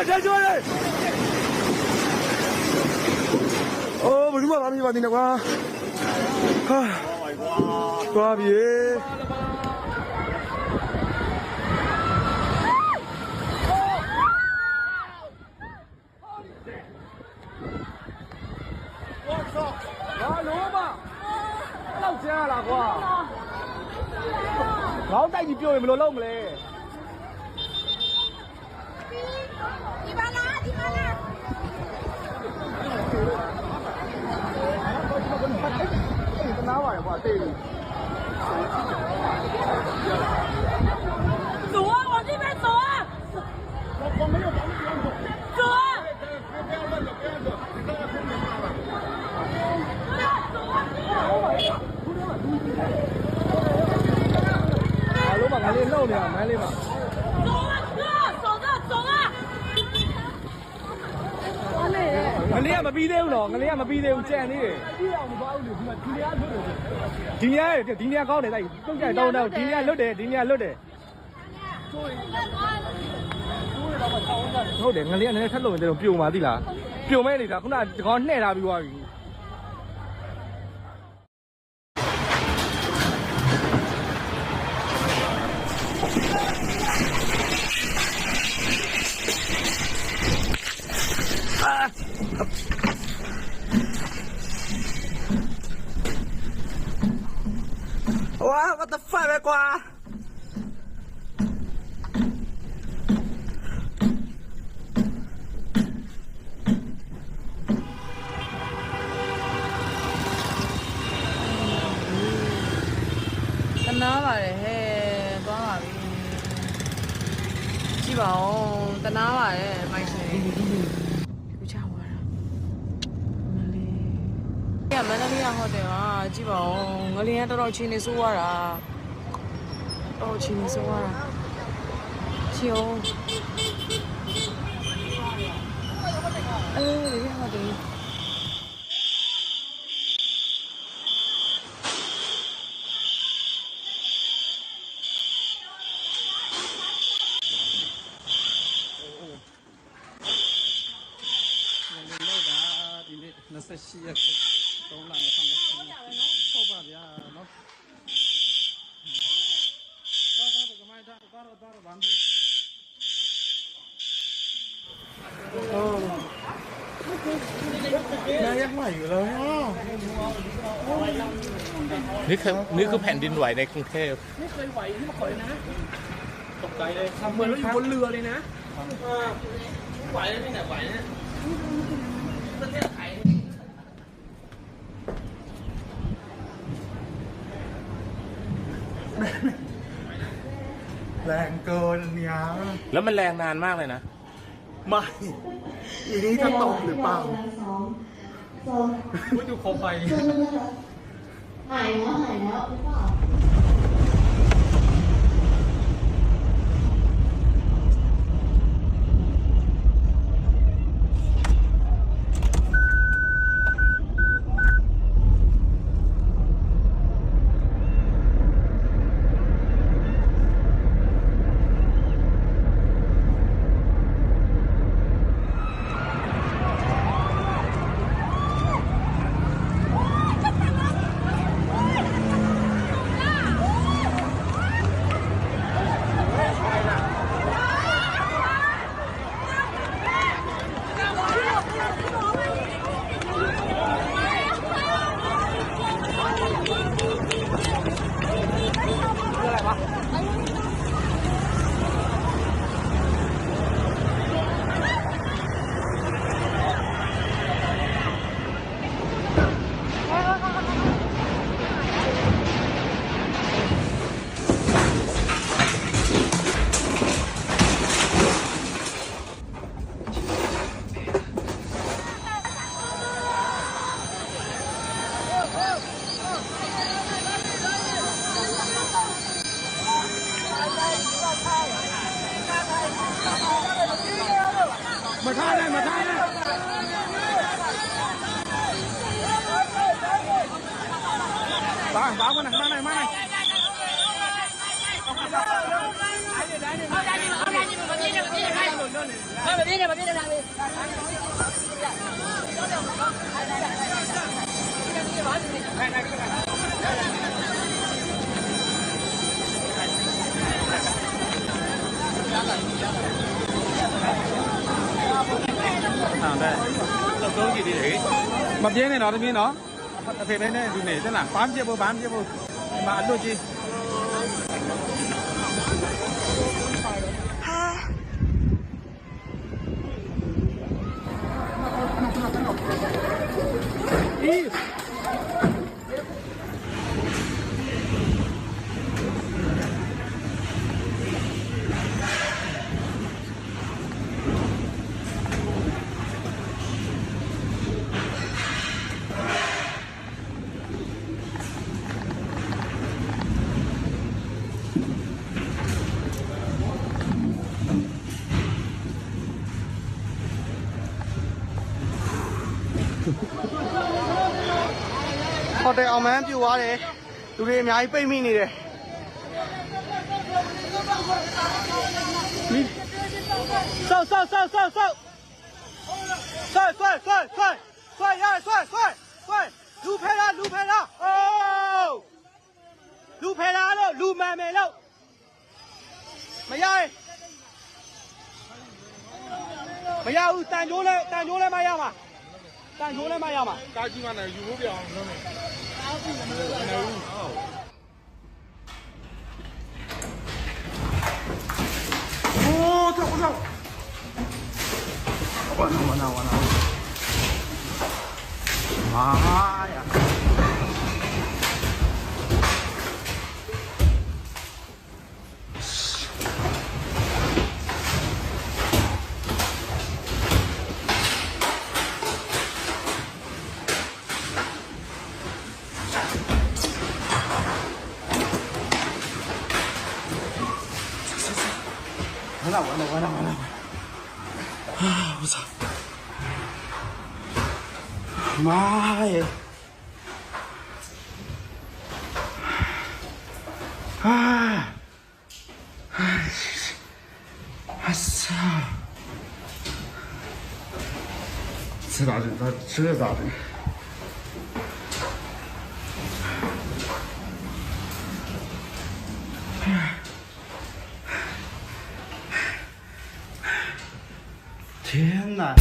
再说嘞！哦，不是嘛，咱们一把定的瓜，瓜皮。我操！老罗嘛，老家了瓜。老带你表演不了老么嘞？ đi ba lá đi ba lá走啊往这边走啊走啊老板，赶紧弄点，买嘞吧。 走啊哥走着走啊 ငလေးကမပြီးသေးဘူးနော်ငလေးကမပြီးသေးဘူးကြံသေးတယ်ဒီနေရာကောင်းတယ်တိုက်တုံးကြတောင်းတော့ဒီနေရာလွတ်တယ်ဒီနေရာလွတ်တယ်ဟုတ်တယ်ငလေးကလည်းထက်လို့တယ်ပြုံပါသီလားပြုံမဲနေတာခုနကကောင်းနှဲ့ထားပြီးသွားပြီ哇 what the fuck ပဲကွာတနာပါတယ်ဟဲ့သွားပါပြီကြည့်ပါဦးတနာပါတယ်မိုက်ရှင်ပြချသွားတာမလေးကမန္တလေးကဟိုတယ်ဟာကြည့်ပါဦးငလင်းကတော်တော်ချင်းနေဆိုးသွားတာတော်ချင်းနေဆိုးသွားတာချီအောင်ဒီဟိုတယ် 28ရက်3လ2020ဟုတ်ပါဗျာနော်တော့ကမိုင်းတော့ဗန်ဒီนายใหม่อยู่แล้วนี่คือแผ่นดินไหวในกรุงเทพไม่เคยไหวนี่มาก่อนเลยนะตกใจเลยเหมือนเราอยู่บนเรือเลยนะไหวแล้วที่ไหนไหวเนี่ยประเทศไทยแรงเกินเนี่ยแล้วมันแรงนานมากเลยนะไม่อีนี้จะตกหรือเปล่าพูดอยู่โคมไฟหายแล้วหรือเปล่ามาท่าได้มาท่าได้บ้ามาหน่อยมาหน่อยมาหน่อยเอาได้ดิเอาได้ดิเอาได้ดิ เราต้องกี่ดีเลยมาเบี้ยเนี่ยเนาะที่นี่เนาะเพย์เนี่ยดูเนี่ยใช่ไหมปั๊มเจ็บปั๊มเจ็บมาอันดูจีဟိုတယ်အောင်မန်းပြူသွားတယ်လူတွေအများကြီးပိတ်မိနေတယ်ဆောက်ဆောက်ဆောက်ဆောက်ဆောက်ဆွဲဆွဲဆွဲဆွဲဆွဲရဆွဲဆွဲဆွဲလူဖဲလားအိုးလူဖဲလားလို့လူမှန်မယ်လို့မရဘူးတန်ကြိုးလဲမရမှာတန်ကြိုးလဲမရမှာကားကြီးမှလည်းယူဖို့ပြောင်းလုပ်မယ်โอ้操完了妈呀完了！啊！我操！妈耶！哎！我操！这咋整？天哪！